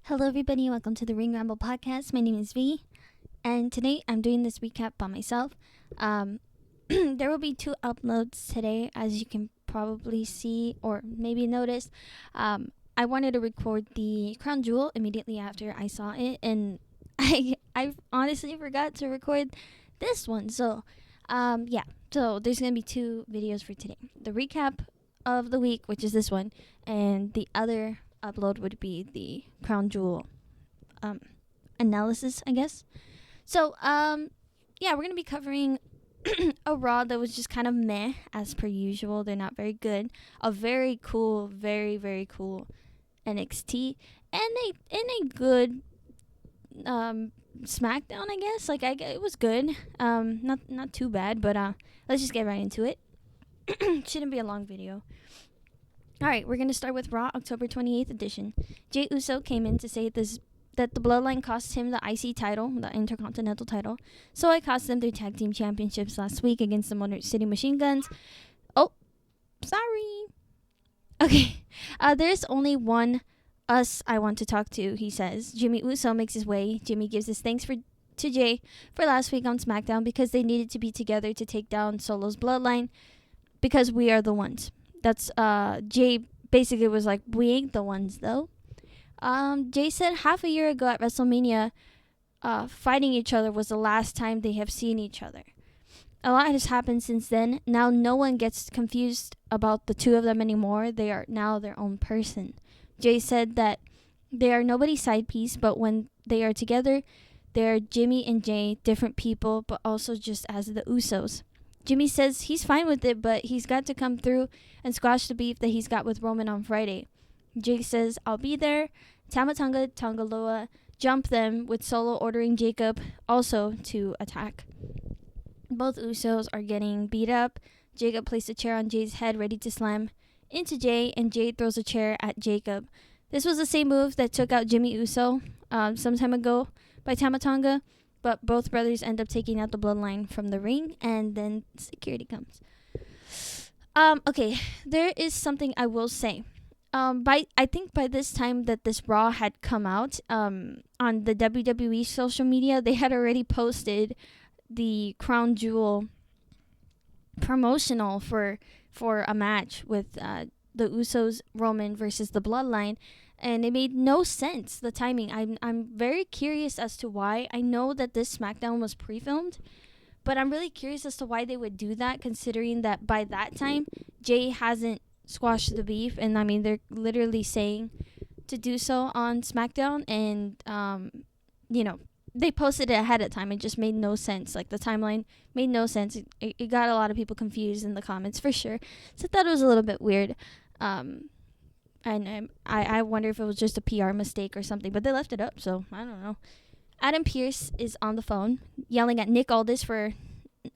Hello, everybody. Welcome to the Ring Ramble podcast. My name is V, and today I'm doing this recap by myself. There will be 2 uploads today, as you can probably see or maybe notice. I wanted to record the Crown Jewel immediately after I saw it, and I honestly forgot to record this one. So there's gonna be 2 videos for today. The recap of the week, which is this one, and the other upload would be the Crown Jewel analysis, I guess. So we're gonna be covering a Raw that was just kind of meh as per usual. They're not very good. A very cool, very very cool NXT and a good Smackdown, I guess. It was good. Not too bad, but let's just get right into it. Shouldn't be a long video. Alright, we're going to start with Raw, October 28th edition. Jey Uso came in to say that the Bloodline cost him the IC title, the Intercontinental title. So I cost them their tag team championships last week against the Motor City Machine Guns. Oh, sorry. Okay, there's only one us I want to talk to, he says. Jimmy Uso makes his way. Jimmy gives his thanks to Jey for last week on SmackDown because they needed to be together to take down Solo's Bloodline because we are the ones. That's Jey basically was like, we ain't the ones though. Jey said half a year ago at WrestleMania, fighting each other was the last time they have seen each other. A lot has happened since then. Now no one gets confused about the 2 of them anymore. They are now their own person. Jey said that they are nobody's side piece, but when they are together, they are Jimmy and Jey, different people, but also just as the Usos. Jimmy says he's fine with it, but he's got to come through and squash the beef that he's got with Roman on Friday. Jey says, I'll be there. Tama Tonga, Tongaloa, jump them, with Solo ordering Jacob also to attack. Both Usos are getting beat up. Jacob placed a chair on Jey's head, ready to slam into Jey, and Jey throws a chair at Jacob. This was the same move that took out Jimmy Uso some time ago by Tama Tonga. But both brothers end up taking out the Bloodline from the ring, and then security comes. Okay, there is something I will say. I think by this time that this Raw had come out, on the WWE social media, they had already posted the Crown Jewel promotional for a match with the Usos, Roman versus the Bloodline. And it made no sense, the timing. I'm very curious as to why. I know that this SmackDown was pre-filmed, but I'm really curious as to why they would do that, considering that by that time, Jey hasn't squashed the beef. And, I mean, they're literally saying to do so on SmackDown. And, they posted it ahead of time. It just made no sense. Like, the timeline made no sense. It got a lot of people confused in the comments, for sure. So I thought it was a little bit weird. And I wonder if it was just a PR mistake or something, but they left it up, so I don't know. Adam Pearce is on the phone yelling at Nick Aldis for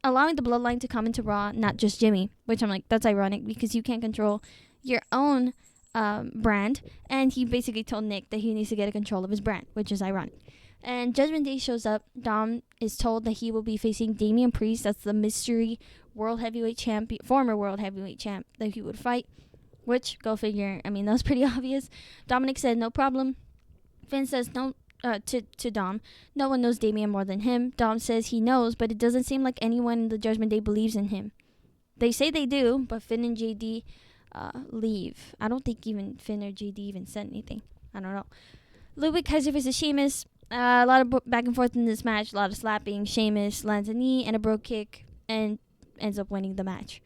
allowing the Bloodline to come into Raw, not just Jimmy, which I'm like, that's ironic because you can't control your own brand. And he basically told Nick that he needs to get a control of his brand, which is ironic. And Judgment Day shows up. Dom is told that he will be facing Damian Priest. That's the mystery world heavyweight champion, former world heavyweight champ that he would fight. Which, go figure, I mean, that was pretty obvious. Dominic said, no problem. Finn says no to Dom. No one knows Damian more than him. Dom says he knows, but it doesn't seem like anyone in the Judgment Day believes in him. They say they do, but Finn and JD leave. I don't think even Finn or JD even said anything. I don't know. Ludwig Kaiser versus Sheamus. A lot of back and forth in this match. A lot of slapping. Sheamus lands a knee and a brogue kick and ends up winning the match.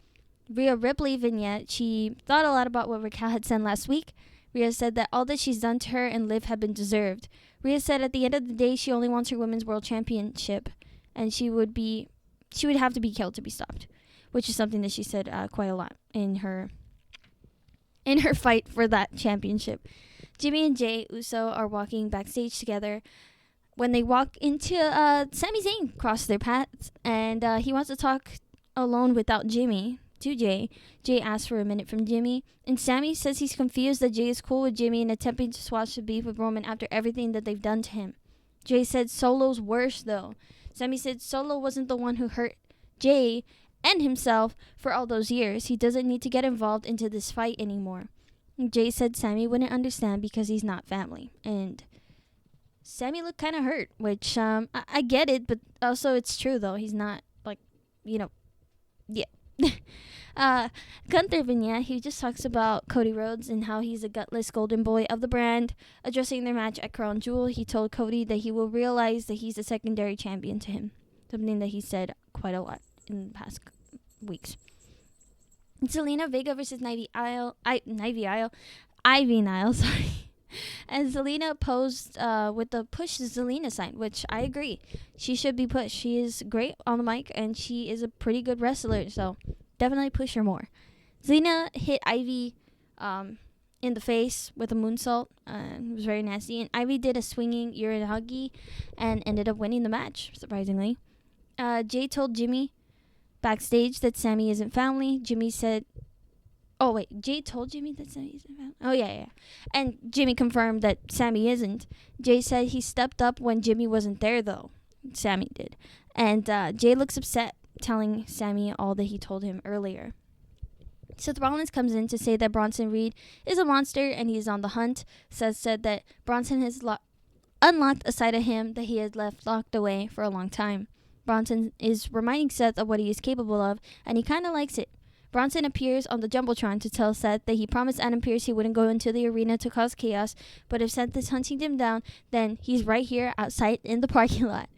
Rhea Ripley vignette. She thought a lot about what Raquel had said last week. Rhea said that all that she's done to her and Liv have been deserved. Rhea said at the end of the day, she only wants her women's world championship, and she would have to be killed to be stopped, which is something that she said quite a lot in her fight for that championship. Jimmy and Jey Uso are walking backstage together when they walk into Sami Zayn cross their paths, and he wants to talk alone without Jimmy to Jey. Jey asks for a minute from Jimmy, and Sami says he's confused that Jey is cool with Jimmy and attempting to squash the beef with Roman after everything that they've done to him. Jey said Solo's worse though. Sami said Solo wasn't the one who hurt Jey and himself for all those years. He doesn't need to get involved into this fight anymore. Jey said Sami wouldn't understand because he's not family. And Sammy looked kind of hurt, which I get it, but also it's true though. He's not like, you know, yeah. Gunther vignette, he just talks about Cody Rhodes and how he's a gutless golden boy of the brand. Addressing their match at Crown Jewel, he told Cody that he will realize that he's a secondary champion to him, something that he said quite a lot in the past weeks. Zelina Vega versus Ivy Nile, sorry. And Zelina posed with the push Zelina sign, which I agree. She should be pushed. She is great on the mic, and she is a pretty good wrestler, so definitely push her more. Zelina hit Ivy in the face with a moonsault. It was very nasty. And Ivy did a swinging Uranagi and ended up winning the match, surprisingly. Jay told Jimmy backstage that Sammy isn't family. Jimmy said... Oh, wait. Jay told Jimmy that Sammy isn't family? Oh, yeah. And Jimmy confirmed that Sammy isn't. Jay said he stepped up when Jimmy wasn't there, though. Sammy did. And Jay looks upset, telling Sammy all that he told him earlier. Seth Rollins comes in to say that Bronson Reed is a monster and he's on the hunt. Seth said that Bronson has unlocked a side of him that he had left locked away for a long time. Bronson is reminding Seth of what he is capable of, and he kind of likes it. Bronson appears on the Jumbotron to tell Seth that he promised Adam Pearce he wouldn't go into the arena to cause chaos, but if Seth is hunting him down, then he's right here outside in the parking lot.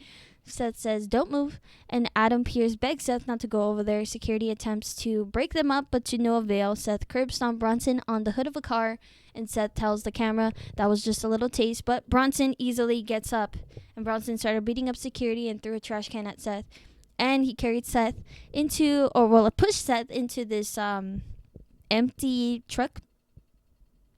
Seth says, "Don't move," and Adam Pearce begs Seth not to go over there. Security attempts to break them up, but to no avail. Seth curb stomps Bronson on the hood of a car, and Seth tells the camera that was just a little taste, but Bronson easily gets up, and Bronson started beating up security and threw a trash can at Seth. And he carried Seth pushed Seth into this empty truck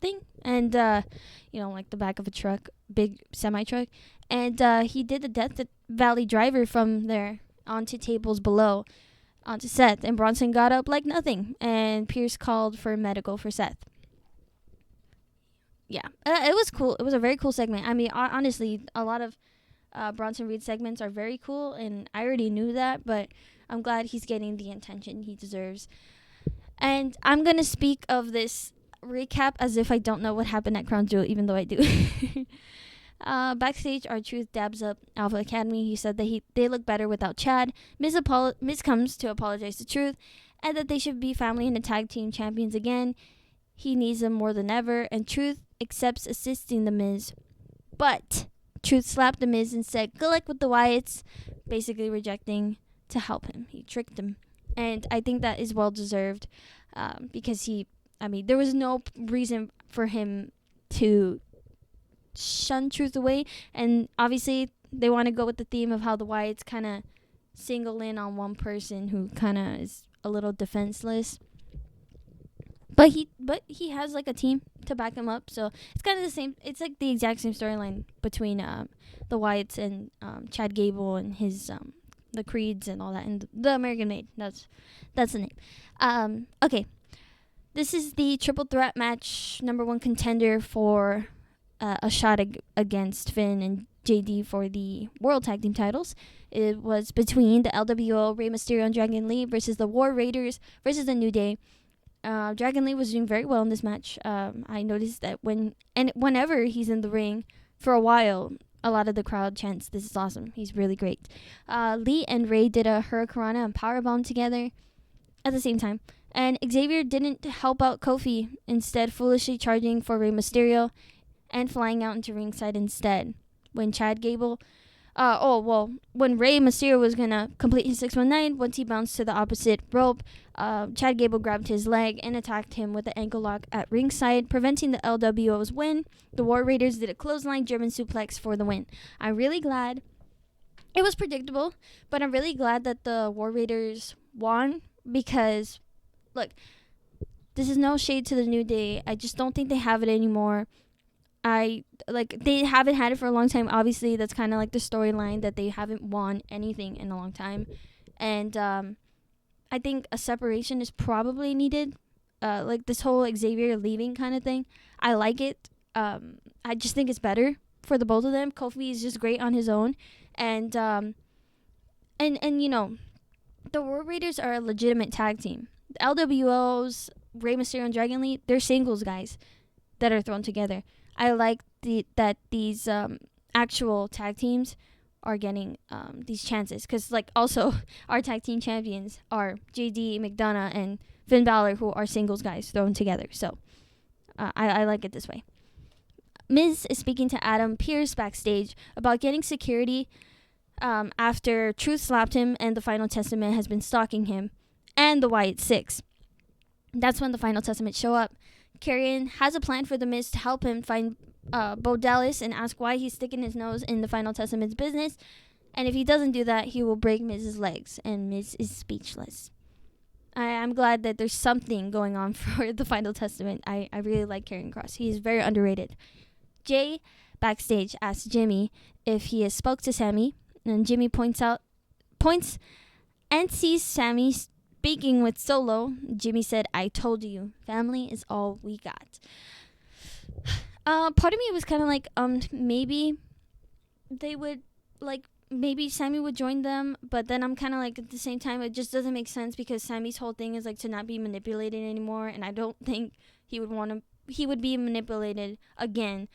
thing. And, like the back of a truck, big semi-truck. And he did the Death Valley driver from there onto tables below, onto Seth. And Bronson got up like nothing. And Pierce called for medical for Seth. Yeah, it was cool. It was a very cool segment. I mean, honestly, a lot of Bronson Reed segments are very cool, and I already knew that, but I'm glad he's getting the attention he deserves. And I'm going to speak of this recap as if I don't know what happened at Crown Jewel, even though I do. Backstage, R-Truth dabs up Alpha Academy. He said that they look better without Chad. Miz comes to apologize to Truth, and that they should be family and the tag team champions again. He needs them more than ever, and Truth accepts assisting the Miz. But Truth slapped the Miz and said, "Good luck with the Wyatts," basically rejecting to help him. He tricked him. And I think that is well-deserved because there was no reason for him to shun Truth away. And obviously, they want to go with the theme of how the Wyatts kind of single in on one person who kind of is a little defenseless. But he has like a team to back him up, so it's kind of the same. It's like the exact same storyline between the Wyatts and Chad Gable and his the Creeds and all that, and the American Made. That's the name. Okay, this is the triple threat match, number one contender for a shot against Finn and JD for the World Tag Team titles. It was between the LWO, Rey Mysterio and Dragon Lee versus the War Raiders versus the New Day. Dragon Lee was doing very well in this match. I noticed that whenever he's in the ring for a while, a lot of the crowd chants, "This is awesome. He's really great." Lee and Ray did a Hurricanrana and Powerbomb together at the same time. And Xavier didn't help out Kofi, instead foolishly charging for Rey Mysterio and flying out into ringside instead. When Chad Gable... when Rey Mysterio was going to complete his 619, once he bounced to the opposite rope, Chad Gable grabbed his leg and attacked him with the ankle lock at ringside, preventing the LWO's win. The War Raiders did a clothesline German suplex for the win. I'm really glad. It was predictable, but I'm really glad that the War Raiders won because, look, this is no shade to the New Day. I just don't think they have it anymore. They haven't had it for a long time. Obviously, that's kind of like the storyline that they haven't won anything in a long time. And I think a separation is probably needed. Like this whole Xavier leaving kind of thing. I like it. I just think it's better for the both of them. Kofi is just great on his own. And you know, the War Raiders are a legitimate tag team. The LWO's Rey Mysterio and Dragon Lee, they're singles guys that are thrown together. I like actual tag teams are getting these chances. Because, like, also, our tag team champions are JD, McDonough, and Finn Balor, who are singles guys thrown together. So, I like it this way. Miz is speaking to Adam Pearce backstage about getting security after Truth slapped him and the Final Testament has been stalking him, and the Wyatt Six. That's when the Final Testament show up. Karrion has a plan for the Miz to help him find Bo Dallas and ask why he's sticking his nose in the Final Testament's business. And if he doesn't do that, he will break Miz's legs. And Miz is speechless. I'm glad that there's something going on for the Final Testament. I really like Karrion Kross. He's very underrated. Jay backstage asks Jimmy if he has spoke to Sammy. And Jimmy points and sees Sammy speaking with Solo. Jimmy said, "I told you, family is all we got." Part of me was kind of like, maybe they would, like, maybe Sammy would join them, but then I'm kind of like, at the same time, it just doesn't make sense because Sammy's whole thing is, like, to not be manipulated anymore, and I don't think he would be manipulated again,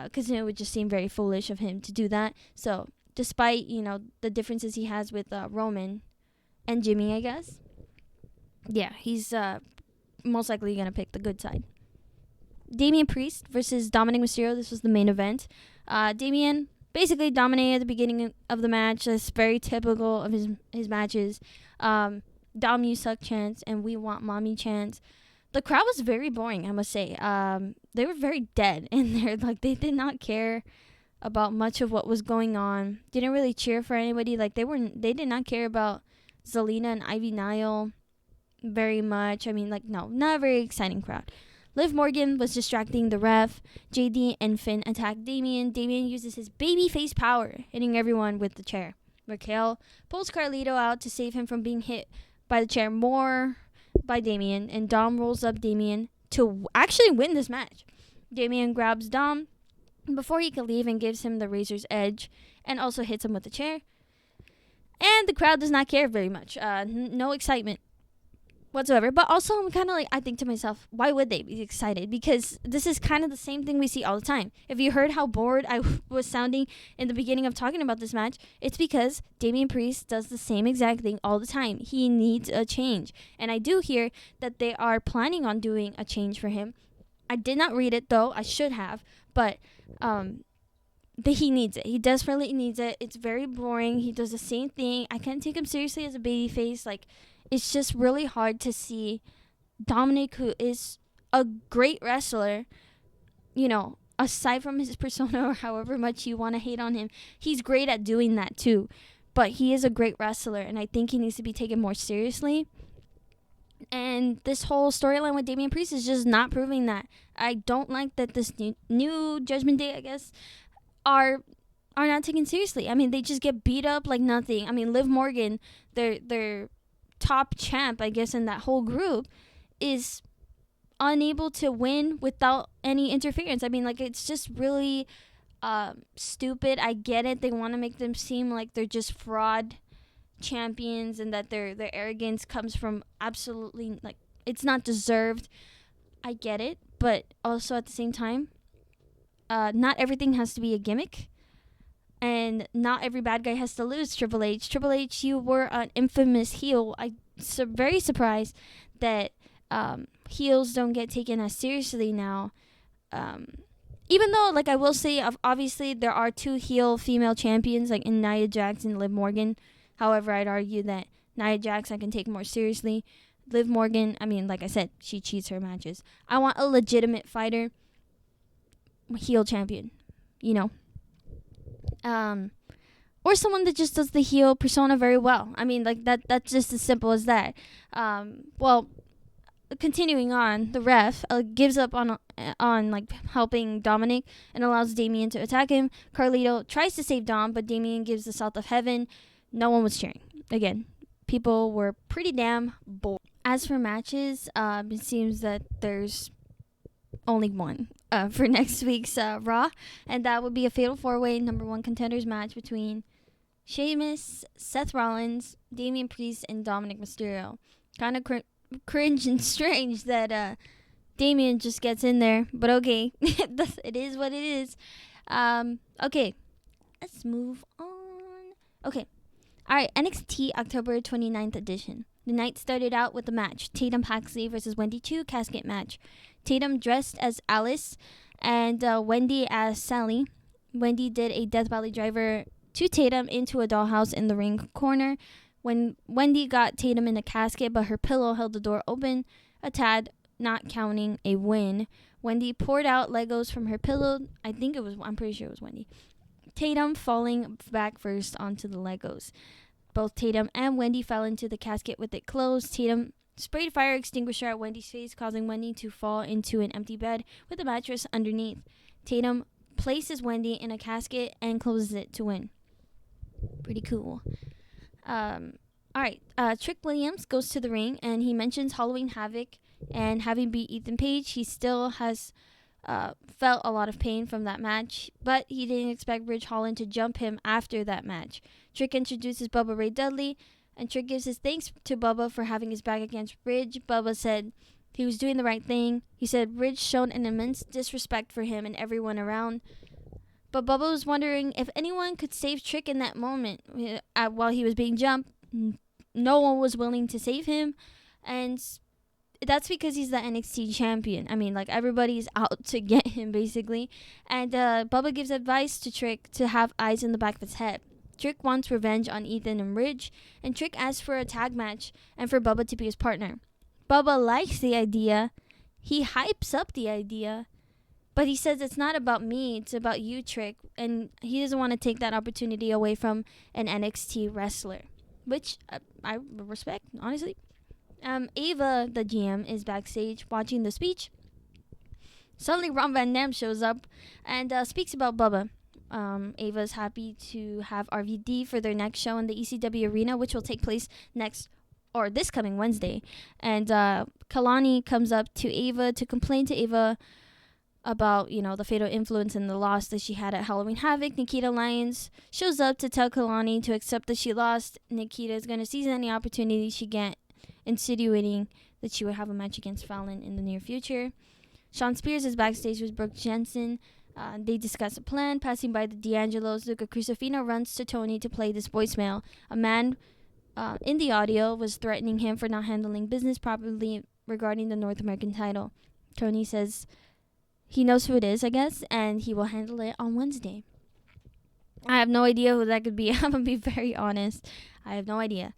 because it would just seem very foolish of him to do that. So, despite, the differences he has with Roman and Jimmy, I guess, yeah, he's most likely going to pick the good side. Damian Priest versus Dominic Mysterio. This was the main event. Damian basically dominated at the beginning of the match. That's very typical of his matches. Dom, you suck chants, and we want mommy chants. The crowd was very boring, I must say. They were very dead in there. Like, they did not care about much of what was going on. Didn't really cheer for anybody. Like, they did not care about Zelina and Ivy Nile very much. I mean, like, no, not a very exciting crowd. Liv Morgan was distracting the ref. JD and Finn attack Damian. Damian uses his babyface power, hitting everyone with the chair. Raquel pulls Carlito out to save him from being hit by the chair more by Damian, and Dom rolls up Damian to actually win this match. Damian grabs Dom before he can leave and gives him the Razor's Edge and also hits him with the chair. And the crowd does not care very much. No excitement whatsoever. But also, I'm kind of like, I think to myself, why would they be excited? Because this is kind of the same thing we see all the time. If you heard how bored I was sounding in the beginning of talking about this match, it's because Damian Priest does the same exact thing all the time. He needs a change. And I do hear that they are planning on doing a change for him. I did not read it, though. I should have. But he needs it. He desperately needs it. It's very boring. He does the same thing. I can't take him seriously as a babyface. Like, it's just really hard to see Dominic, who is a great wrestler, aside from his persona or however much you want to hate on him, he's great at doing that too. But he is a great wrestler, and I think he needs to be taken more seriously. And this whole storyline with Damian Priest is just not proving that. I don't like that this new Judgment Day, I guess, are not taken seriously. I mean, they just get beat up like nothing. I mean, Liv Morgan, their top champ, I guess, in that whole group, is unable to win without any interference. I mean, like, it's just really stupid. I get it. They want to make them seem like they're just fraud champions and that their arrogance comes from absolutely, like, it's not deserved. I get it. But also at the same time, not everything has to be a gimmick. And not every bad guy has to lose, Triple H. Triple H, you were an infamous heel. I'm very surprised that heels don't get taken as seriously now. Even though, like, I will say, obviously, there are two heel female champions, like in Nia Jax and Liv Morgan. However, I'd argue that Nia Jax I can take more seriously. Liv Morgan, I mean, like I said, she cheats her matches. I want a legitimate fighter, heel champion, or someone that just does the heel persona very well. I mean, like, that's just as simple as that. Well, continuing on, the ref gives up on like helping Dominic and allows Damian to attack him. Carlito tries to save Dom, but Damian gives the Salt of Heaven. No one was cheering. Again, people were pretty damn bored. As for matches, it seems that there's only one for next week's Raw, and that would be a Fatal 4-Way number 1 contenders match between Sheamus, Seth Rollins, Damian Priest, and Dominic Mysterio. Kind of cringe and strange that Damian just gets in there, but okay, it is what it is. Okay, let's move on. Okay. All right, NXT October 29th edition. The night started out with the match, Tatum Paxley versus Wendy Chu casket match. Tatum dressed as Alice and Wendy as Sally. Wendy did a Death Valley driver to Tatum into a dollhouse in the ring corner. When Wendy got Tatum in a casket, but her pillow held the door open a tad, not counting a win. Wendy poured out Legos from her pillow. I'm pretty sure it was Wendy. Tatum falling back first onto the Legos. Both Tatum and Wendy fell into the casket with it closed. Tatum sprayed fire extinguisher at Wendy's face, causing Wendy to fall into an empty bed with a mattress underneath. Tatum places Wendy in a casket and closes it to win. Pretty cool. All right. Trick Williams goes to the ring and he mentions Halloween Havoc, and having beat Ethan Page, he still has felt a lot of pain from that match, but he didn't expect Ridge Holland to jump him after that match. Trick introduces Bubba Ray Dudley, and Trick gives his thanks to Bubba for having his back against Ridge. Bubba said he was doing the right thing. He said Ridge showed an immense disrespect for him and everyone around. But Bubba was wondering if anyone could save Trick in that moment. While he was being jumped, no one was willing to save him, and that's because he's the NXT champion. I mean, like, everybody's out to get him, basically. And Bubba gives advice to Trick to have eyes in the back of his head. Trick wants revenge on Ethan and Ridge, and Trick asks for a tag match and for Bubba to be his partner. Bubba likes the idea. He hypes up the idea. But he says it's not about me, it's about you, Trick. And he doesn't want to take that opportunity away from an NXT wrestler. Which I respect, honestly. Ava, the GM, is backstage watching the speech. Suddenly, Ron Van Dam shows up and speaks about Bubba. Ava's happy to have RVD for their next show in the ECW arena, which will take place this coming Wednesday. And Kalani comes up to Ava to complain to Ava about, the fatal influence and the loss that she had at Halloween Havoc. Nikita Lyons shows up to tell Kalani to accept that she lost. Nikita is going to seize any opportunity she gets, insinuating that she would have a match against Fallon in the near future. Sean Spears is backstage with Brooke Jensen. They discuss a plan. Passing by the D'Angelos, Luca Crucifino runs to Tony to play this voicemail. A man in the audio was threatening him for not handling business properly regarding the North American title. Tony says he knows who it is, I guess, and he will handle it on Wednesday. I have no idea who that could be. I'm going to be very honest. I have no idea.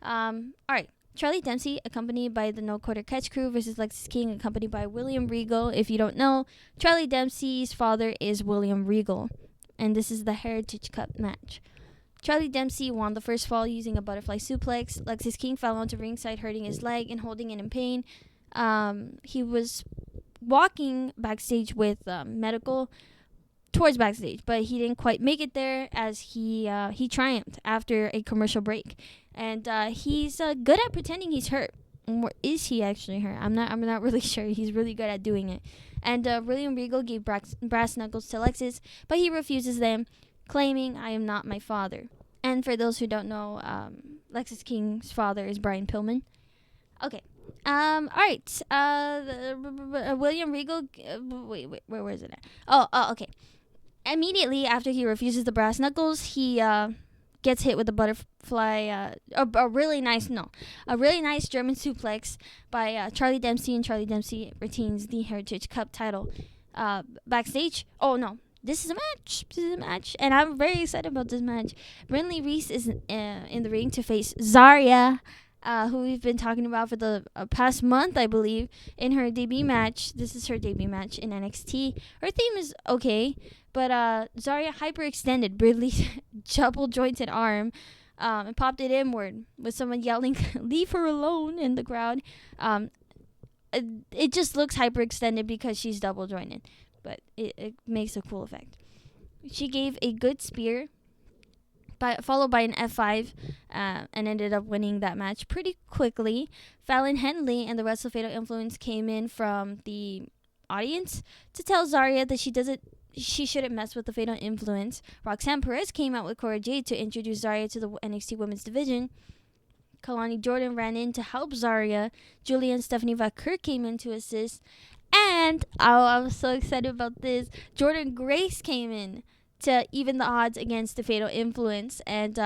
All right. Charlie Dempsey, accompanied by the No Quarter Catch Crew, versus Lexis King, accompanied by William Regal. If you don't know, Charlie Dempsey's father is William Regal, and this is the Heritage Cup match. Charlie Dempsey won the first fall using a butterfly suplex. Lexis King fell onto ringside, hurting his leg and holding it in pain. He was walking backstage with medical towards backstage, but he didn't quite make it there as he triumphed after a commercial break. And he's good at pretending he's hurt. Or is he actually hurt? I'm not really sure. He's really good at doing it. And William Regal gave brass knuckles to Lexis, but he refuses them, claiming, "I am not my father." And for those who don't know, Lexis King's father is Brian Pillman. Okay. All right. William Regal. Wait. Where is it at? Oh. Okay. Immediately after he refuses the brass knuckles, he gets hit with a butterfly. A really nice German suplex by Charlie Dempsey, and Charlie Dempsey retains the Heritage Cup title. Backstage. Oh no. This is a match, and I'm very excited about this match. Brinley Reese is in the ring to face Zarya, who we've been talking about for the past month, I believe, in her debut match. This is her debut match in NXT. Her theme is okay, but Zarya hyperextended Brinley's double-jointed arm and popped it inward with someone yelling, "Leave her alone," in the crowd. It just looks hyperextended because she's double-jointed, but it makes a cool effect. She gave a good spear, followed by an F5, and ended up winning that match pretty quickly. Fallon Henley and the rest of Fatal Influence came in from the audience to tell Zarya that she shouldn't mess with the Fatal Influence. Roxanne Perez came out with Cora Jade to introduce Zarya to the NXT Women's Division. Kalani Jordan ran in to help Zarya. Julia and Stephanie Vaquer came in to assist. And I was so excited about this. Jordan Grace came in to even the odds against the Fatal Influence. And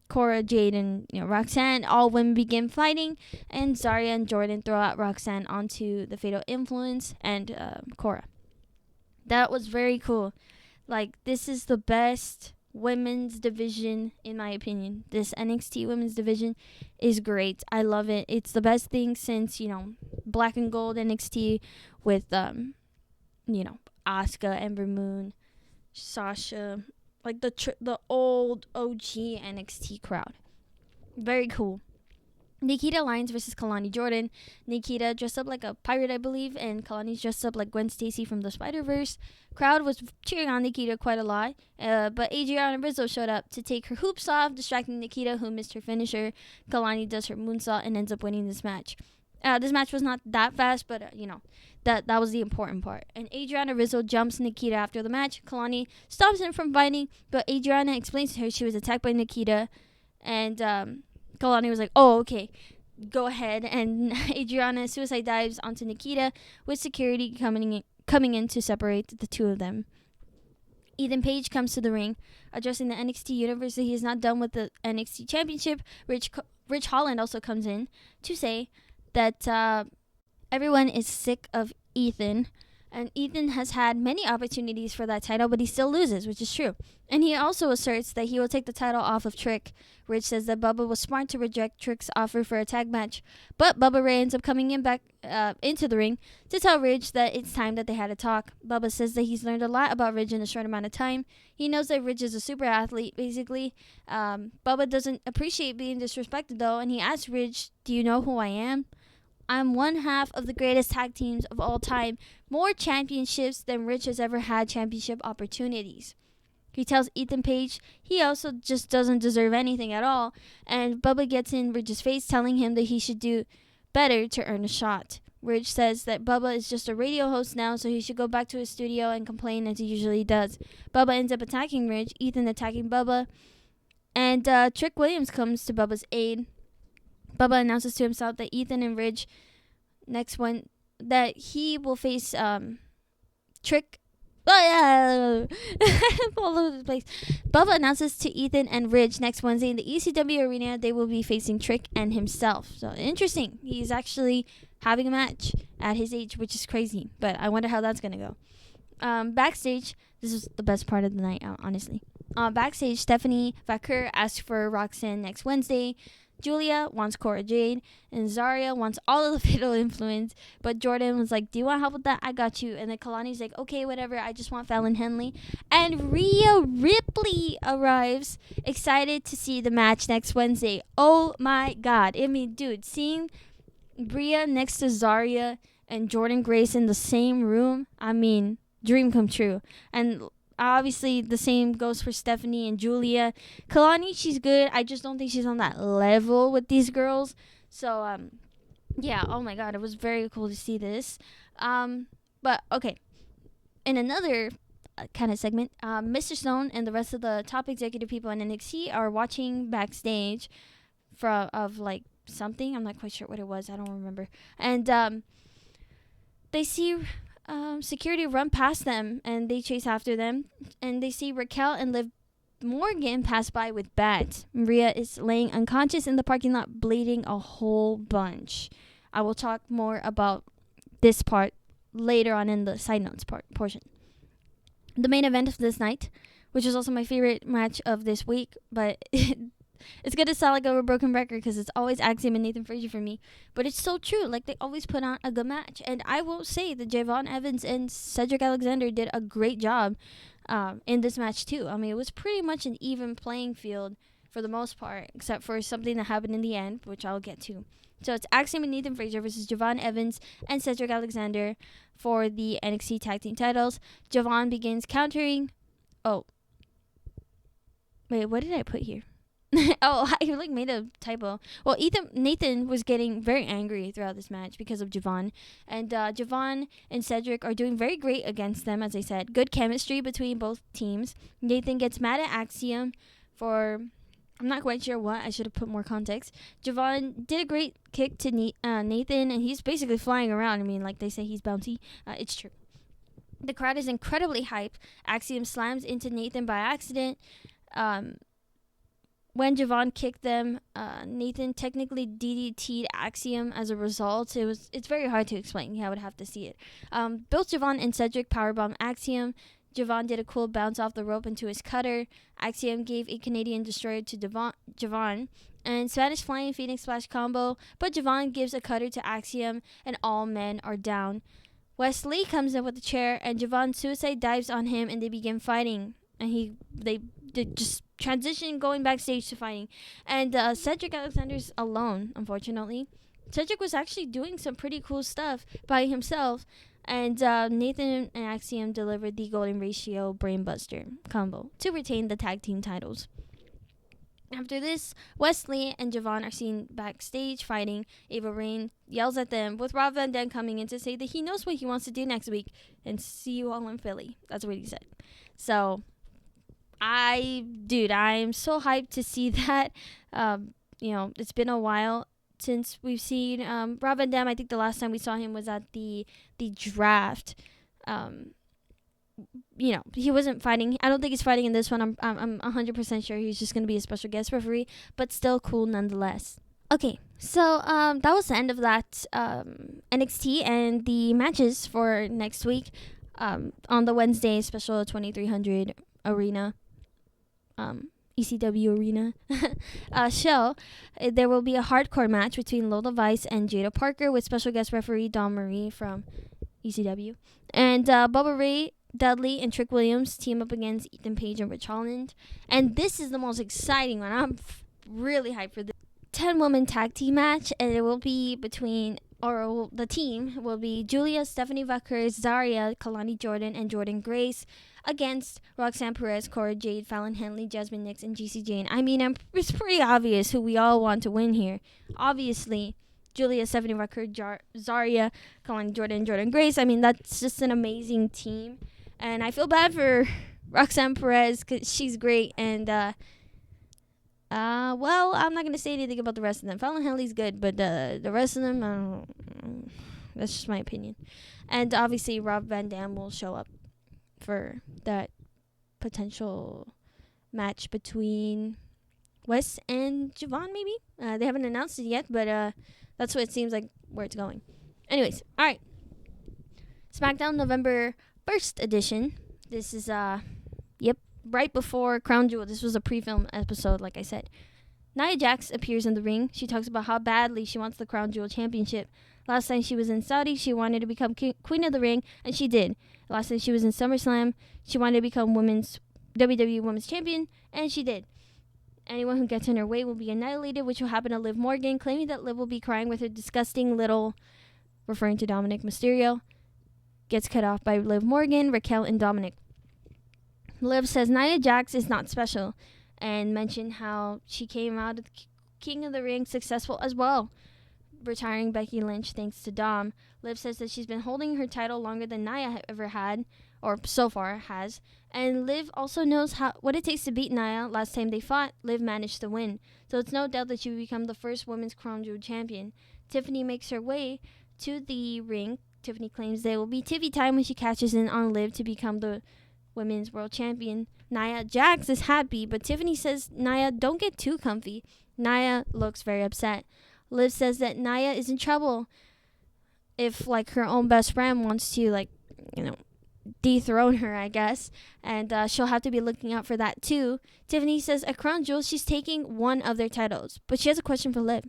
Cora, Jade, and Roxanne, all women begin fighting, and Zarya and Jordan throw out Roxanne onto the Fatal Influence and Cora. That was very cool. Like, this is the best women's division, in my opinion. This NXT women's division is great. I love it. It's the best thing since, Black and Gold NXT with, Asuka, Ember Moon, Sasha, like the old OG NXT crowd. Very cool. Nikita Lyons versus Kalani Jordan. Nikita dressed up like a pirate, I believe, and Kalani's dressed up like Gwen Stacy from the Spider-Verse. Crowd was cheering on Nikita quite a lot, but Adriana Rizzo showed up to take her hoops off, distracting Nikita, who missed her finisher. Kalani does her moonsault and ends up winning this match. This match was not that fast, but, that was the important part. And Adriana Rizzo jumps Nikita after the match. Kalani stops him from fighting, but Adriana explains to her she was attacked by Nikita, and Kalani was like, oh, okay, go ahead. And Adriana suicide dives onto Nikita with security coming in to separate the two of them. Ethan Page comes to the ring, addressing the NXT universe that he is not done with the NXT championship. Rich Holland also comes in to say that everyone is sick of Ethan. And Ethan has had many opportunities for that title, but he still loses, which is true. And he also asserts that he will take the title off of Trick. Rich says that Bubba was smart to reject Trick's offer for a tag match. But Bubba Ray ends up coming in back into the ring to tell Ridge that it's time that they had a talk. Bubba says that he's learned a lot about Ridge in a short amount of time. He knows that Ridge is a super athlete, basically. Bubba doesn't appreciate being disrespected, though, and he asks Ridge, do you know who I am? I'm one half of the greatest tag teams of all time. More championships than Rich has ever had championship opportunities. He tells Ethan Page he also just doesn't deserve anything at all. And Bubba gets in Ridge's face, telling him that he should do better to earn a shot. Ridge says that Bubba is just a radio host now, so he should go back to his studio and complain as he usually does. Bubba ends up attacking Ridge, Ethan attacking Bubba. And Trick Williams comes to Bubba's aid. Bubba announces to himself that Ethan and Ridge that he will face Trick. All over the place. Bubba announces to Ethan and Ridge next Wednesday in the ECW arena they will be facing Trick and himself. So interesting. He's actually having a match at his age, which is crazy. But I wonder how that's gonna go. Backstage, this is the best part of the night, honestly. Backstage, Stephanie Vaquer asks for Roxanne next Wednesday. Julia wants Cora Jade, and Zarya wants all of the Fatal Influence, but Jordan was like, do you want help with that? I got you. And then Kalani's like, okay, whatever, I just want Fallon Henley. And Rhea Ripley arrives, excited to see the match next Wednesday. Oh my god. I mean, dude, seeing Rhea next to Zarya and Jordan Grace in the same room, I mean, dream come true. And obviously, the same goes for Stephanie and Julia. Kalani, she's good. I just don't think she's on that level with these girls. So, yeah, oh my god, it was very cool to see this. But, okay. In another kind of segment, Mr. Stone and the rest of the top executive people in NXT are watching backstage of like, something. I'm not quite sure what it was. I don't remember. And, they see security run past them, and they chase after them, and they see Raquel and Liv Morgan pass by with bats. Maria is laying unconscious in the parking lot, bleeding a whole bunch. I will talk more about this part later on in the side notes portion. The main event of this night, which is also my favorite match of this week, but it's going to sound like a broken record because it's always Axiom and Nathan Frazier for me. But it's so true. Like, they always put on a good match. And I will say that Javon Evans and Cedric Alexander did a great job in this match, too. I mean, it was pretty much an even playing field for the most part, except for something that happened in the end, which I'll get to. So it's Axiom and Nathan Frazier versus Javon Evans and Cedric Alexander for the NXT Tag Team titles. Javon begins countering. Oh. Wait, what did I put here? Oh, I made a typo. Well, Nathan was getting very angry throughout this match because of Javon. And Javon and Cedric are doing very great against them, as I said. Good chemistry between both teams. Nathan gets mad at Axiom for, I'm not quite sure what. I should have put more context. Javon did a great kick to Nathan, and he's basically flying around. I mean, like they say, he's bouncy. It's true. The crowd is incredibly hyped. Axiom slams into Nathan by accident. When Javon kicked them, Nathan technically DDT'd Axiom as a result. It's very hard to explain. You would have to see it. Both Javon and Cedric powerbomb Axiom. Javon did a cool bounce off the rope into his cutter. Axiom gave a Canadian destroyer to Javon. And Spanish Flying Phoenix Splash combo, but Javon gives a cutter to Axiom, and all men are down. Wesley comes in with a chair, and Javon suicide dives on him, and they begin fighting. And they just transition going backstage to fighting. And Cedric Alexander's alone, unfortunately. Cedric was actually doing some pretty cool stuff by himself. And Nathan and Axiom delivered the Golden Ratio Brainbuster combo to retain the tag team titles. After this, Wesley and Javon are seen backstage fighting. Ava Raine yells at them, with Rob Van Dam coming in to say that he knows what he wants to do next week and see you all in Philly. That's what he said. So, I'm so hyped to see that. It's been a while since we've seen Rob Van Dam. I think the last time we saw him was at the draft. He wasn't fighting. I don't think he's fighting in this one. I'm 100% sure he's just going to be a special guest referee, but still cool nonetheless. Okay, so that was the end of that NXT and the matches for next week on the Wednesday special 2300 arena, ECW arena show. There will be a hardcore match between Lola Vice and Jada Parker with special guest referee Dawn Marie from ECW. And Bubba Ray, Dudley, and Trick Williams team up against Ethan Page and Rich Holland. And this is the most exciting one. I'm really hyped for this 10-woman tag team match. And it will be the team will be Julia, Stephanie Vaquer, Zaria, Kalani Jordan, and Jordan Grace against Roxanne Perez, Cora Jade, Fallon Henley, Jasmine Nix, and GC Jane. I mean, it's pretty obvious who we all want to win here. Obviously, Julia, Stephanie Vaquer, Zaria, Kalani Jordan, and Jordan Grace. I mean, that's just an amazing team. And I feel bad for Roxanne Perez because she's great. And, I'm not going to say anything about the rest of them. Fallon Henley's good, but the rest of them, I don't know. That's just my opinion. And obviously, Rob Van Dam will show up for that potential match between Wes and Javon, maybe. They haven't announced it yet, but that's what it seems like where it's going. Anyways, all right. Smackdown November 1st edition. This is, right before Crown Jewel. This was a pre-film episode, like I said. Nia Jax appears in the ring. She talks about how badly she wants the Crown Jewel Championship. Last time she was in Saudi, she wanted to become Queen of the Ring, and she did. Last time she was in SummerSlam, she wanted to become WWE Women's Champion, and she did. Anyone who gets in her way will be annihilated, which will happen to Liv Morgan, claiming that Liv will be crying with her disgusting little, referring to Dominic Mysterio, gets cut off by Liv Morgan, Raquel, and Dominic. Liv says Nia Jax is not special and mentioned how she came out of King of the Ring successful as well, retiring Becky Lynch thanks to Dom. Liv says that she's been holding her title longer than Nia ever had, or so far has, and Liv also knows what it takes to beat Nia. Last time they fought, Liv managed to win, so it's no doubt that she will become the first women's Crown Jewel champion. Tiffany makes her way to the ring. Tiffany claims there will be Tiffy time when she catches in on Liv to become the women's world champion. Nia Jax is happy, but Tiffany says, Nia, don't get too comfy. Nia looks very upset. Liv says that Nia is in trouble if, her own best friend wants to, dethrone her, I guess. And she'll have to be looking out for that, too. Tiffany says at Crown Jewel, she's taking one of their titles. But she has a question for Liv.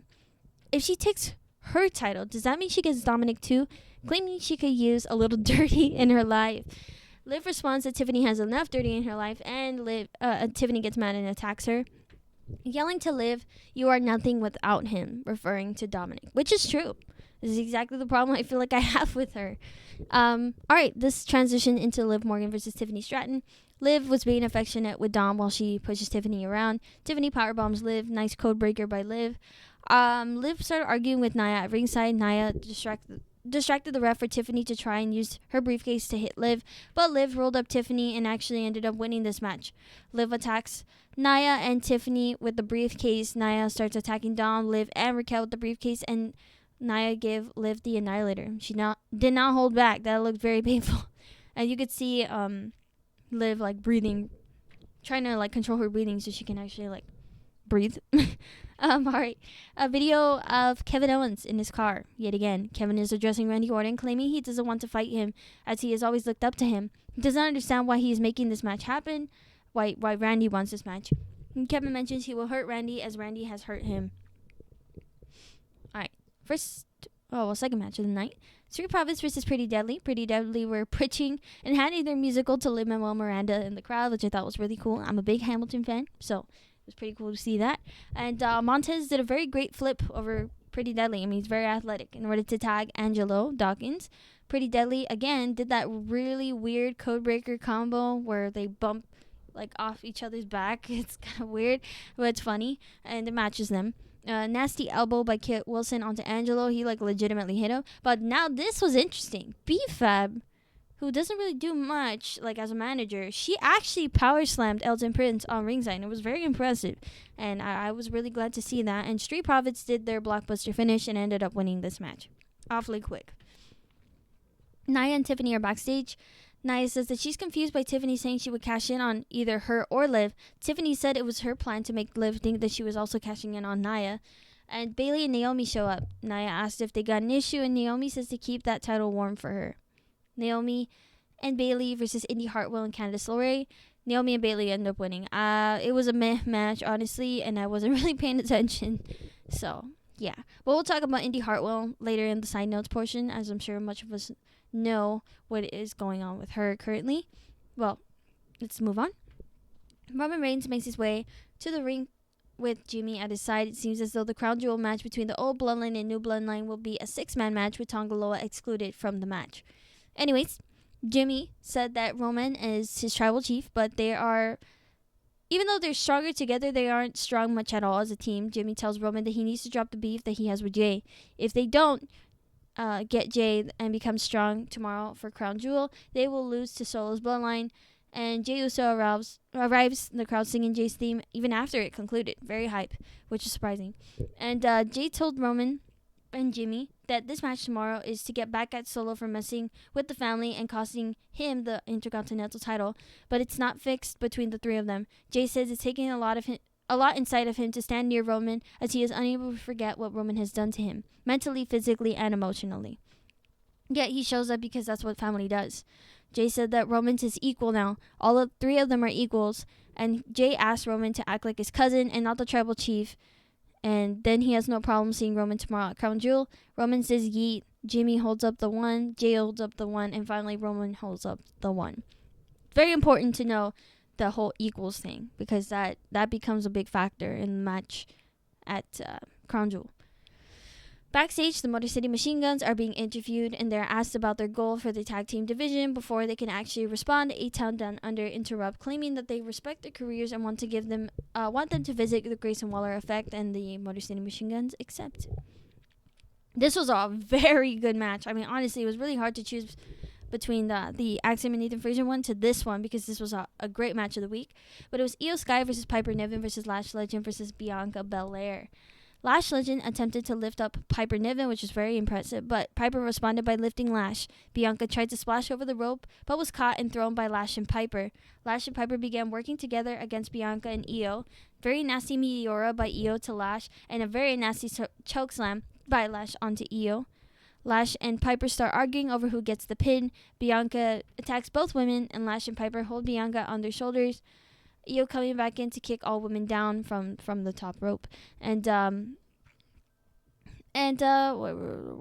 If she takes her title, does that mean she gets Dominic, too? Claiming she could use a little dirty in her life. Liv responds that Tiffany has enough dirty in her life, and Tiffany gets mad and attacks her, yelling to Liv, "You are nothing without him," referring to Dominic, which is true. This is exactly the problem I feel like I have with her. All right, this transition into Liv Morgan versus Tiffany Stratton. Liv was being affectionate with Dom while she pushes Tiffany around. Tiffany powerbombs Liv. Nice code breaker by Liv. Liv started arguing with Nia at ringside. Nia distracted the ref for Tiffany to try and use her briefcase to hit Liv, but Liv rolled up Tiffany and actually ended up winning this match. Liv attacks Nia and Tiffany with the briefcase. Nia starts attacking Dom, Liv, and Raquel with the briefcase, and Nia gave Liv the Annihilator. She did not hold back. That looked very painful. And you could see Liv like breathing, trying to like control her breathing so she can actually like breathe. All right. A video of Kevin Owens in his car. Yet again, Kevin is addressing Randy Orton, claiming he doesn't want to fight him as he has always looked up to him. He does not understand why he is making this match happen, why Randy wants this match. And Kevin mentions he will hurt Randy as Randy has hurt him. All right. Second match of the night. Street Profits versus Pretty Deadly. Pretty Deadly were preaching and handing their musical to Lin-Manuel Miranda in the crowd, which I thought was really cool. I'm a big Hamilton fan, so it was pretty cool to see that. And Montez did a very great flip over Pretty Deadly. I mean, he's very athletic in order to tag Angelo Dawkins. Pretty Deadly, again, did that really weird codebreaker combo where they bump like off each other's back. It's kind of weird, but it's funny, and it matches them. Nasty elbow by Kit Wilson onto Angelo. He like legitimately hit him. But now this was interesting. B-Fab, who doesn't really do much like as a manager, she actually power slammed Elton Prince on ringside. And it was very impressive, and I was really glad to see that. And Street Profits did their blockbuster finish and ended up winning this match awfully quick. Nia and Tiffany are backstage. Nia says that she's confused by Tiffany saying she would cash in on either her or Liv. Tiffany said it was her plan to make Liv think that she was also cashing in on Nia. And Bayley and Naomi show up. Nia asked if they got an issue, and Naomi says to keep that title warm for her. Naomi and Bayley versus Indy Hartwell and Candice LeRae. Naomi and Bayley end up winning. It was a meh match, honestly, and I wasn't really paying attention. So, yeah. But we'll talk about Indy Hartwell later in the side notes portion, as I'm sure much of us know what is going on with her currently. Well, let's move on. Roman Reigns makes his way to the ring with Jimmy at his side. It seems as though the crown jewel match between the old bloodline and new bloodline will be a 6-man match with Tongaloa excluded from the match. Anyways, Jimmy said that Roman is his tribal chief, but they are, even though they're stronger together, they aren't strong much at all as a team. Jimmy tells Roman that he needs to drop the beef that he has with Jay. If they don't get Jay and become strong tomorrow for Crown Jewel, they will lose to Solo's bloodline. And Jey Uso arrives, the crowd singing Jay's theme even after it concluded. Very hype, which is surprising. And Jay told Roman and Jimmy that this match tomorrow is to get back at Solo for messing with the family and costing him the Intercontinental title, but it's not fixed between the three of them. Jay says it's taking a lot inside of him to stand near Roman, as he is unable to forget what Roman has done to him, mentally, physically, and emotionally. Yet he shows up because that's what family does. Jay said that Roman's his equal now. All three of them are equals, and Jay asked Roman to act like his cousin and not the tribal chief, and then he has no problem seeing Roman tomorrow at Crown Jewel. Roman says yeet, Jimmy holds up the 1, Jay holds up the 1, and finally Roman holds up the 1. Very important to know the whole equals thing, because that becomes a big factor in the match at Crown Jewel. Backstage, the Motor City Machine Guns are being interviewed, and they're asked about their goal for the tag team division before they can actually respond. A-Town Down Under interrupt, claiming that they respect their careers and want them to visit the Grayson Waller Effect, and the Motor City Machine Guns accept. This was a very good match. I mean, honestly, it was really hard to choose between the Axiom and Nathan Frazier one to this one, because this was a great match of the week. But it was Io Sky versus Piper Niven versus Lash Legend versus Bianca Belair. Lash Legend attempted to lift up Piper Niven, which was very impressive, but Piper responded by lifting Lash. Bianca tried to splash over the rope, but was caught and thrown by Lash and Piper. Lash and Piper began working together against Bianca and Io. Very nasty Meteora by Io to Lash, and a very nasty chokeslam by Lash onto Io. Lash and Piper start arguing over who gets the pin. Bianca attacks both women, and Lash and Piper hold Bianca on their shoulders. Io coming back in to kick all women down from the top rope. And where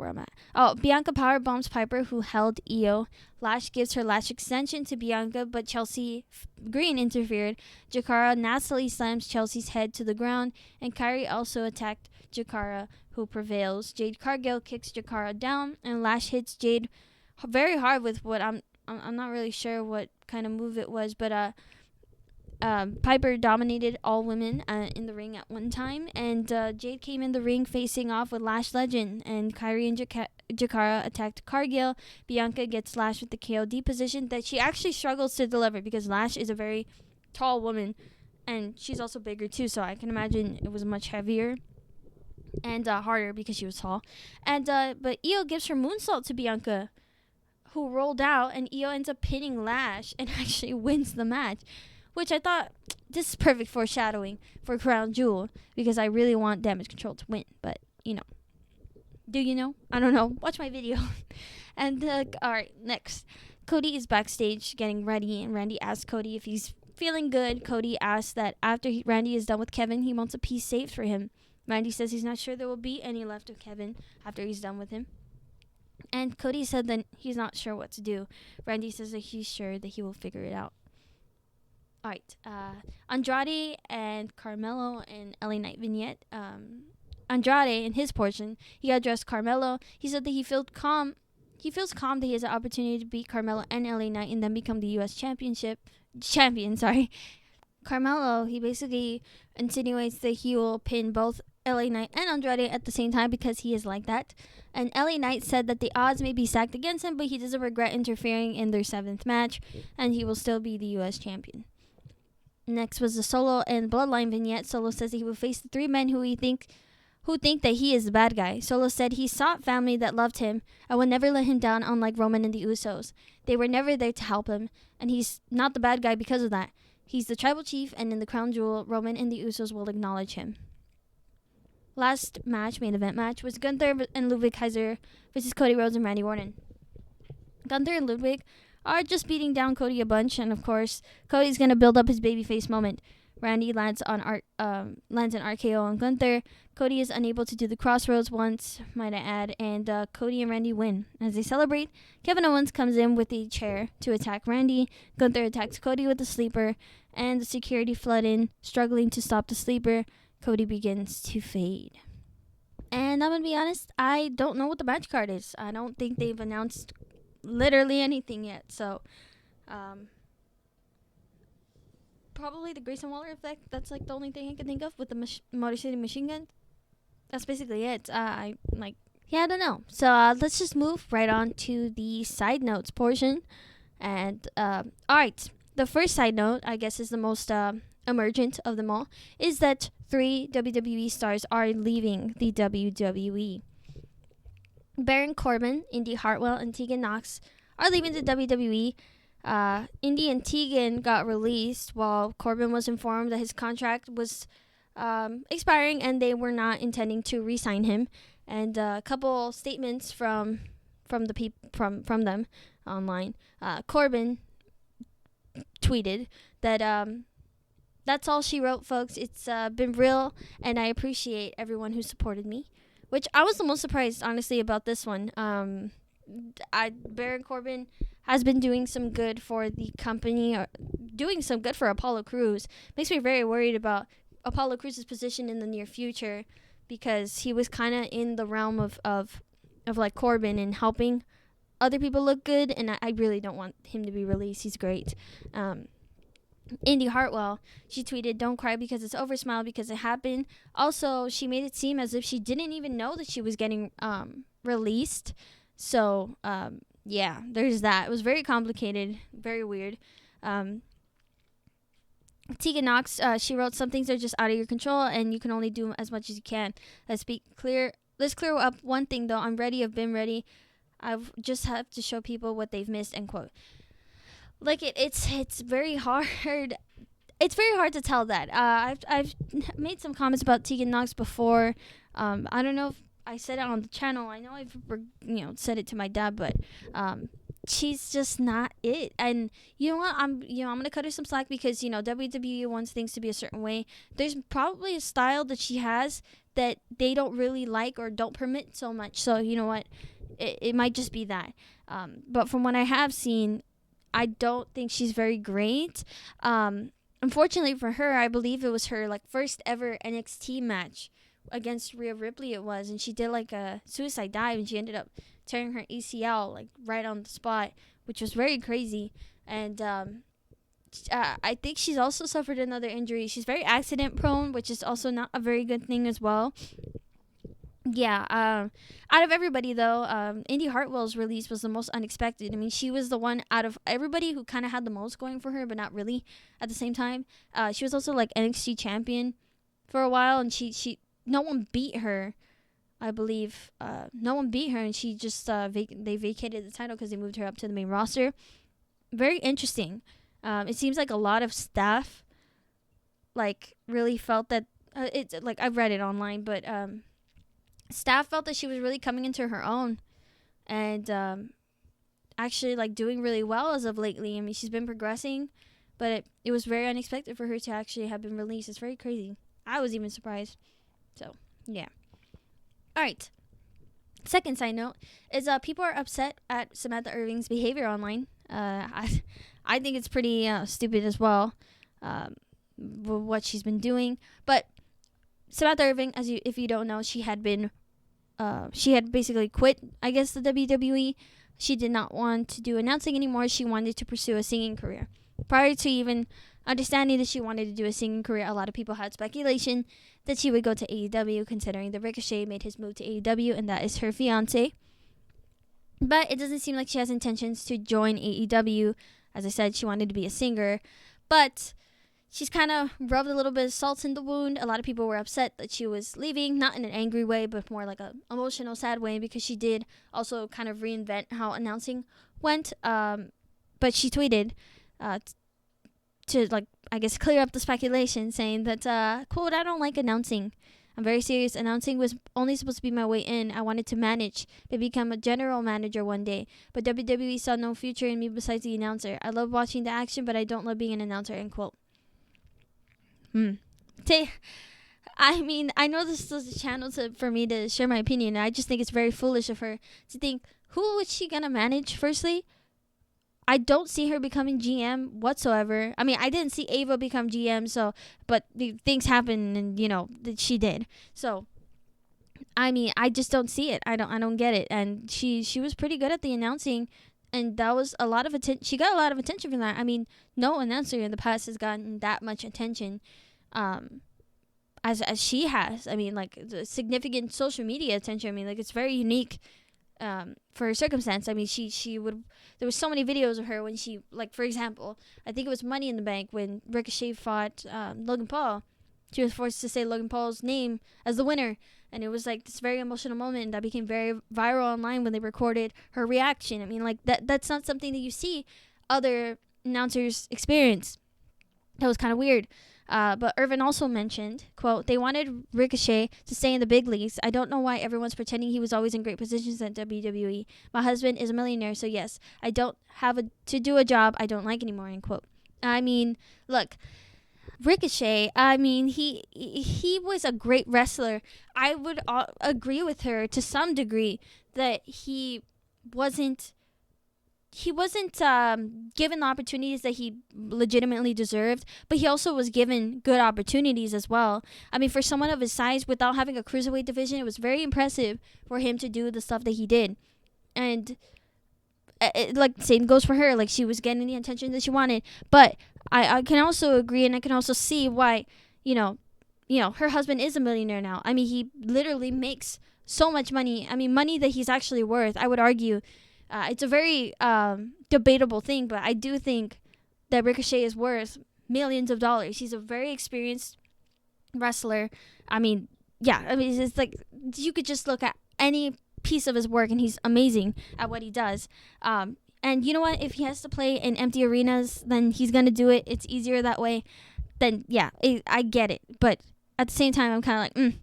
am I? Oh, Bianca power bombs Piper, who held Io. Lash gives her lash extension to Bianca, but Chelsea Green interfered. Jakara nastily slams Chelsea's head to the ground, and Kairi also attacked Jakara, who prevails. Jade Cargill kicks Jakara down, and Lash hits Jade very hard with what I'm not really sure what kind of move it was, but Piper dominated all women in the ring at one time, and Jade came in the ring facing off with Lash Legend, and Kairi and Jakara attacked Cargill. Bianca gets Lash with the KOD position that she actually struggles to deliver, because Lash is a very tall woman, and she's also bigger too, so I can imagine it was much heavier and harder because she was tall. And but Io gives her moonsault to Bianca, who rolled out, and Io ends up pinning Lash and actually wins the match, which I thought, this is perfect foreshadowing for Crown Jewel, because I really want Damage Control to win. But, do you know? I don't know. Watch my video. And, alright, next. Cody is backstage getting ready, and Randy asks Cody if he's feeling good. Cody asks that after Randy is done with Kevin, he wants a piece saved for him. Randy says he's not sure there will be any left of Kevin after he's done with him. And Cody said that he's not sure what to do. Randy says that he's sure that he will figure it out. Alright, Andrade and Carmelo and LA Knight vignette. Andrade, in his portion, he addressed Carmelo. He said that he feels calm. He feels calm that he has an opportunity to beat Carmelo and LA Knight and then become the U.S. champion. Carmelo, he basically insinuates that he will pin both LA Knight and Andrade at the same time because he is like that. And LA Knight said that the odds may be stacked against him, but he doesn't regret interfering in their 7th match, and he will still be the U.S. champion. Next was the Solo and Bloodline vignette. Solo says that he will face the 3 men who think that he is the bad guy. Solo said he sought family that loved him and would never let him down, unlike Roman and the Usos. They were never there to help him, and he's not the bad guy because of that. He's the tribal chief, and in the Crown Jewel, Roman and the Usos will acknowledge him. Last match, main event match, was Gunther and Ludwig Kaiser versus Cody Rhodes and Randy Orton. Gunther and Ludwig are just beating down Cody a bunch, and of course, Cody's gonna build up his babyface moment. Randy lands an RKO on Gunther. Cody is unable to do the crossroads once, might I add, and Cody and Randy win. As they celebrate, Kevin Owens comes in with a chair to attack Randy. Gunther attacks Cody with a sleeper, and the security flood in, struggling to stop the sleeper. Cody begins to fade. And I'm going to be honest, I don't know what the match card is. I don't think they've announced literally anything yet. So, probably the Grayson Waller effect. That's like the only thing I can think of with the Motor City Machine Gun. That's basically it. I don't know. So let's just move right on to the side notes portion. And all right, the first side note, I guess, is the most emergent of them all, is that 3 WWE stars are leaving the WWE. Baron Corbin, Indy Hartwell, and Tegan Knox are leaving the WWE. Indy and Tegan got released while Corbin was informed that his contract was expiring and they were not intending to re-sign him. And a couple statements from them online. Corbin tweeted that that's all she wrote, folks. It's been real, and I appreciate everyone who supported me. Which I was the most surprised, honestly, about this one. Baron Corbin has been doing some good for the company, or doing some good for Apollo Crews. Makes me very worried about Apollo Crews' position in the near future, because he was kind of in the realm of like Corbin and helping other people look good, and I really don't want him to be released. He's great. Indy Hartwell, she tweeted, "Don't cry because it's over, smile because it happened." Also, she made it seem as if she didn't even know that she was getting released. So, yeah, there's that. It was very complicated, very weird. Tegan Knox, she wrote, "Some things are just out of your control, and you can only do as much as you can. Let's clear up one thing, though. I'm ready. I've been ready. I've just have to show people what they've missed," end quote. Like, it's very hard. It's very hard to tell that. I've made some comments about Tegan Knox before. I don't know if I said it on the channel. I know I've said it to my dad, but she's just not it. And you know what? I'm gonna cut her some slack because WWE wants things to be a certain way. There's probably a style that she has that they don't really like or don't permit so much. So you know what? It might just be that. But from what I have seen, I don't think she's very great. Unfortunately for her, I believe it was her first ever NXT match against Rhea Ripley. It was, and she did a suicide dive, and she ended up tearing her ACL right on the spot, which was very crazy. And I think she's also suffered another injury. She's very accident prone, which is also not a very good thing as well. Yeah, out of everybody, though, Indy Hartwell's release was the most unexpected. I mean, she was the one out of everybody who kind of had the most going for her, but not really at the same time. She was also NXT champion for a while, and she no one beat her I believe no one beat her, and she just they vacated the title because they moved her up to the main roster. Very interesting. It seems like a lot of staff like really felt that it's like I've read it online, but staff felt that she was really coming into her own and actually like doing really well as of lately. I mean, she's been progressing, but it was very unexpected for her to actually have been released. It's very crazy. I was even surprised. So yeah. All right. Second side note is people are upset at Samantha Irving's behavior online. I think it's pretty stupid as well, what she's been doing. But Samantha Irving, if you don't know, she had basically quit, I guess, the WWE. She did not want to do announcing anymore. She wanted to pursue a singing career. Prior to even understanding that she wanted to do a singing career, a lot of people had speculation that she would go to AEW, considering that Ricochet made his move to AEW, and that is her fiance. But it doesn't seem like she has intentions to join AEW. As I said, she wanted to be a singer. But she's kind of rubbed a little bit of salt in the wound. A lot of people were upset that she was leaving, not in an angry way, but more like an emotional, sad way, because she did also kind of reinvent how announcing went. But she tweeted to, like, I guess, clear up the speculation, saying that, quote, "I don't like announcing. I'm very serious. Announcing was only supposed to be my way in. I wanted to manage, but become a general manager one day. But WWE saw no future in me besides the announcer. I love watching the action, but I don't love being an announcer," end quote. I mean, I know this is a channel for me to share my opinion. I just think it's very foolish of her to think, who is she going to manage, firstly? I don't see her becoming GM whatsoever. I mean, I didn't see Ava become GM, but things happen, and that she did. So, I mean, I just don't see it. I don't get it. And she was pretty good at the announcing, and that was a lot of attention. She got a lot of attention from that. I mean, no announcer in the past has gotten that much attention, as she has. I mean, like, the significant social media attention. I mean, like, it's very unique. For her circumstance. I mean, there was so many videos of her when she, like, for example, I think it was Money in the Bank when Ricochet fought Logan Paul. She was forced to say Logan Paul's name as the winner, and it was like this very emotional moment that became very viral online when they recorded her reaction. I mean, like, that's not something that you see other announcers experience. That was kind of weird. But Irvin also mentioned, quote, "They wanted Ricochet to stay in the big leagues. I don't know why everyone's pretending he was always in great positions at WWE. My husband is a millionaire, so yes, I don't have to do a job I don't like anymore," end quote. I mean, look, Ricochet, I mean, he was a great wrestler. I would agree with her to some degree that he wasn't given the opportunities that he legitimately deserved, but he also was given good opportunities as well. I mean, for someone of his size, without having a cruiserweight division, it was very impressive for him to do the stuff that he did. And like, same goes for her. Like, she was getting the attention that she wanted. But I can also agree, and I can also see why, her husband is a millionaire now. I mean, he literally makes so much money. I mean, money that he's actually worth, I would argue. It's a very debatable thing, but I do think that Ricochet is worth millions of dollars. He's a very experienced wrestler. I mean, yeah. I mean, it's like you could just look at any piece of his work, and he's amazing at what he does. And you know what? If he has to play in empty arenas, then he's going to do it. It's easier that way. Then, yeah, I get it. But at the same time, I'm kind of like,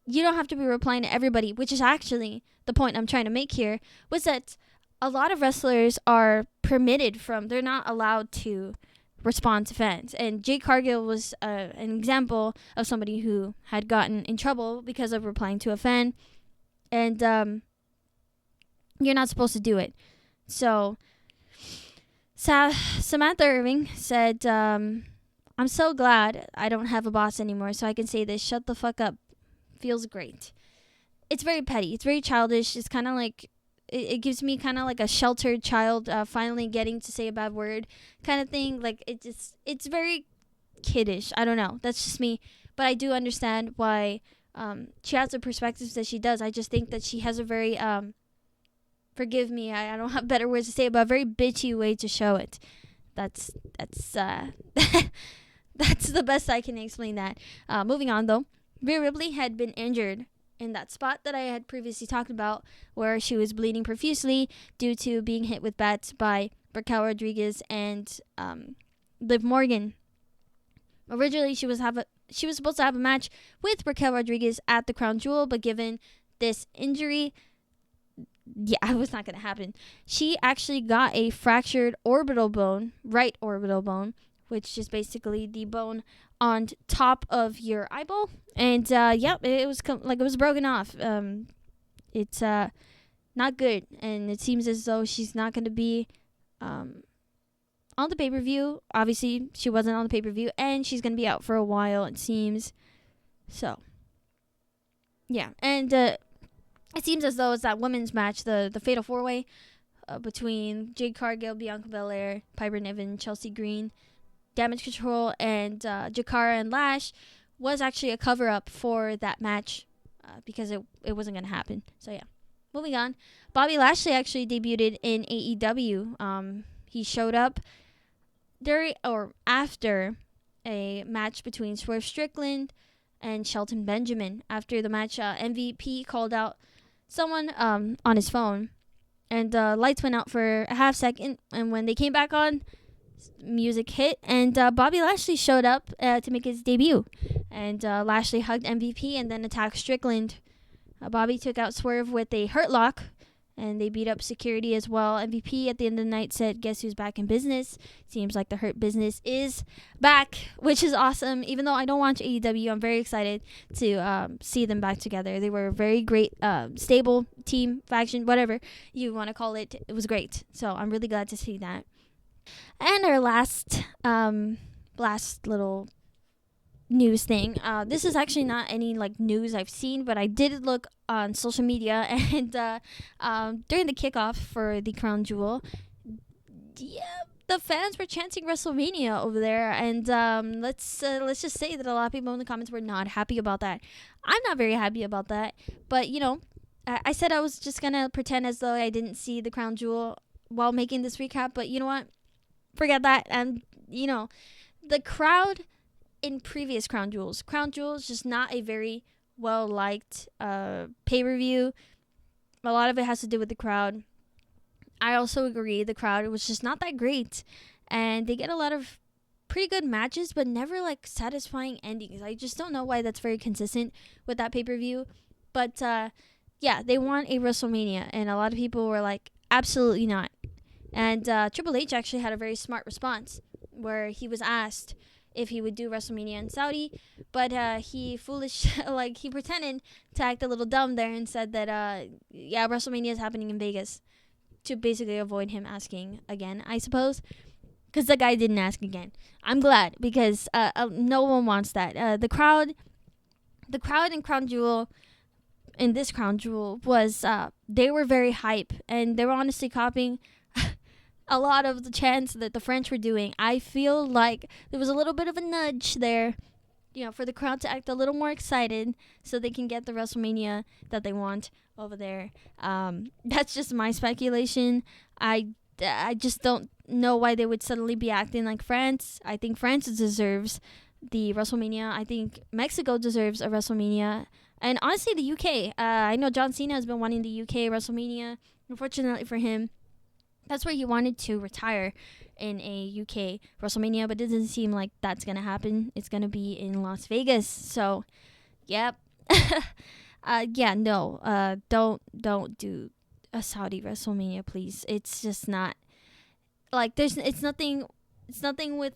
you don't have to be replying to everybody, which is actually the point I'm trying to make here, was that a lot of wrestlers are they're not allowed to respond to fans. And Jade Cargill was an example of somebody who had gotten in trouble because of replying to a fan. And you're not supposed to do it. So Samantha Irving said, "I'm so glad I don't have a boss anymore, so I can say this. Shut the fuck up. Feels great." It's very petty. It's very childish. It's kind of like, it gives me kind of like a sheltered child finally getting to say a bad word kind of thing. Like, it's very kiddish. I don't know. That's just me. But I do understand why she has the perspectives that she does. I just think that she has a very, forgive me, I don't have better words to say, but a very bitchy way to show it. That's that's the best I can explain that. Moving on, though. Rhea Ripley had been injured in that spot that I had previously talked about, where she was bleeding profusely due to being hit with bats by Raquel Rodriguez and Liv Morgan. Originally, she was supposed to have a match with Raquel Rodriguez at the Crown Jewel, but given this injury, it was not going to happen. She actually got a fractured orbital bone, right orbital bone, which is basically the bone on top of your eyeball. And it was it was broken off. It's not good, and it seems as though she's not going to be on the pay-per-view. Obviously, she wasn't on the pay-per-view, and she's going to be out for a while, it seems. So, yeah. And it seems as though it's that women's match, the Fatal 4-Way between Jade Cargill, Bianca Belair, Piper Niven, Chelsea Green, Damage Control, and Jakara and Lash, was actually a cover-up for that match because it wasn't going to happen. So, yeah. Moving on. Bobby Lashley actually debuted in AEW. He showed up after a match between Swerve Strickland and Shelton Benjamin. After the match, MVP called out someone on his phone, and lights went out for a half second, and when they came back on, music hit, and Bobby Lashley showed up to make his debut, and Lashley hugged MVP and then attacked Strickland. Bobby took out Swerve with a Hurt Lock, and they beat up security as well. MVP at the end of the night said, "Guess who's back in business?" Seems like the Hurt Business is back, which is awesome. Even though I don't watch AEW, I'm very excited to see them back together. They were a very great, stable team, faction, whatever you want to call it. It was great. So I'm really glad to see that. And our last little news thing. This is actually not any news I've seen, but I did look on social media, and during the kickoff for the Crown Jewel, the fans were chanting WrestleMania over there, and let's just say that a lot of people in the comments were not happy about that. I'm not very happy about that, but I said I was just gonna pretend as though I didn't see the Crown Jewel while making this recap, but you know what? Forget that. And the crowd in previous Crown Jewels just not a very well liked pay-per-view. A lot of it has to do with the crowd. I also agree the crowd was just not that great, and they get a lot of pretty good matches but never satisfying endings. I just don't know why that's very consistent with that pay-per-view. But they want a WrestleMania, and a lot of people were like, absolutely not. And Triple H actually had a very smart response where he was asked if he would do WrestleMania in Saudi, but he he pretended to act a little dumb there and said that WrestleMania is happening in Vegas, to basically avoid him asking again, I suppose, because the guy didn't ask again. I'm glad, because no one wants that. The crowd in Crown Jewel, in this Crown Jewel, was they were very hype, and they were honestly copying a lot of the chants that the French were doing. I feel like there was a little bit of a nudge there, for the crowd to act a little more excited so they can get the WrestleMania that they want over there. That's just my speculation. I just don't know why they would suddenly be acting like France. I think France deserves the WrestleMania. I think Mexico deserves a WrestleMania. And honestly, the UK. I know John Cena has been wanting the UK WrestleMania. Unfortunately for him, that's where he wanted to retire, in a UK WrestleMania, but it doesn't seem like that's going to happen. It's going to be in Las Vegas. So, yep. Don't do a Saudi WrestleMania, please. It's just not it's nothing with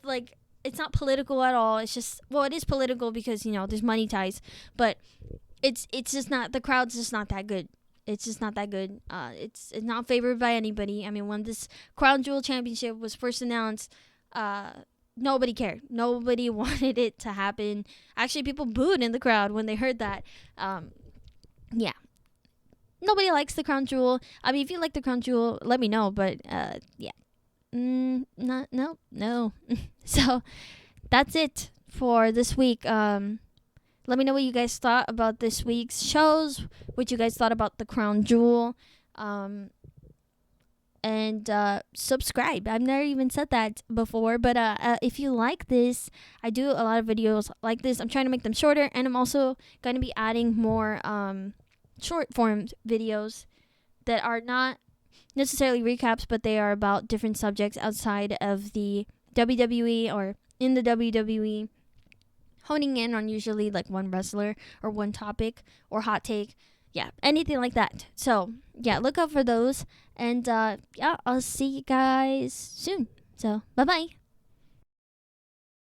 it's not political at all. It's just, well, it is political because, there's money ties, but it's just not, the crowd's just not that good. It's just not that good. It's not favored by anybody. I mean, when this Crown Jewel Championship was first announced, nobody cared. Nobody wanted it to happen. Actually, people booed in the crowd when they heard that. Nobody likes the Crown Jewel. I mean, if you like the Crown Jewel, let me know. But no. So that's it for this week. Let me know what you guys thought about this week's shows, what you guys thought about the Crown Jewel. and subscribe. I've never even said that before, but if you like this, I do a lot of videos like this. I'm trying to make them shorter, and I'm also going to be adding more short form videos that are not necessarily recaps, but they are about different subjects outside of the WWE or in the WWE, honing in on usually like one wrestler or one topic or hot take. Yeah, anything like that. So, yeah, look out for those. And, yeah, I'll see you guys soon. So, bye-bye.